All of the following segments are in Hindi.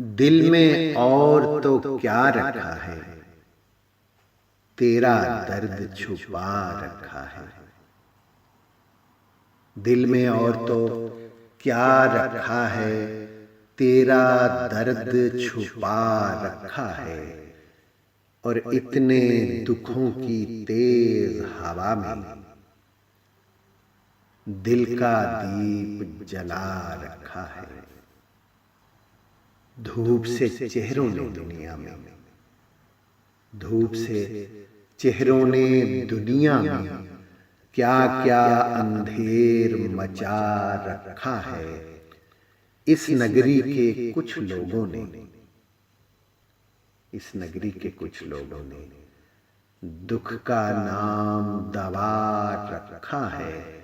दिल में और तो क्या रखा है, तेरा दर्द छुपा रखा है। दिल में और तो क्या रखा है, तेरा दर्द छुपा रखा है। और इतने दुखों की तेज हवा में दिल का दीप जला रखा है। धूप से चेहरों ने दुनिया में, धूप से चेहरों ने दुनिया में क्या क्या अंधेर मचा रखा है। इस नगरी के कुछ लोगों ने, इस नगरी के कुछ लोगों ने दुख का नाम दबा रखा है।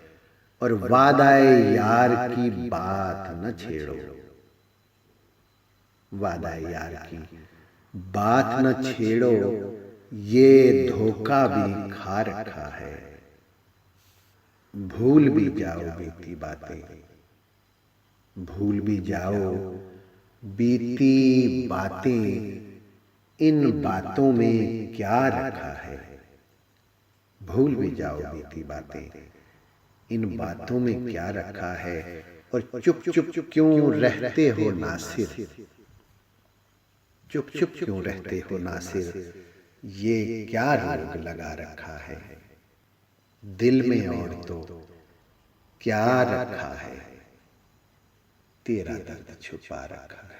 और वादाए यार की बात न छेड़ो, वादाए यार की बात न छेड़ो, ये धोखा भी खा रखा है। भूल भी जाओ बीती बातें, भूल भी जाओ बीती बातें, इन बातों में क्या रखा है। भूल भी जाओ बीती बातें, इन बातों में क्या रखा है। और चुप चुप क्यों रहते हो नासिर, चुप चुप क्यों रहते हो नासिर, ये क्या रोग लगा रखा है। दिल में और तो क्या रखा है, तेरा दर्द छुपा रखा है।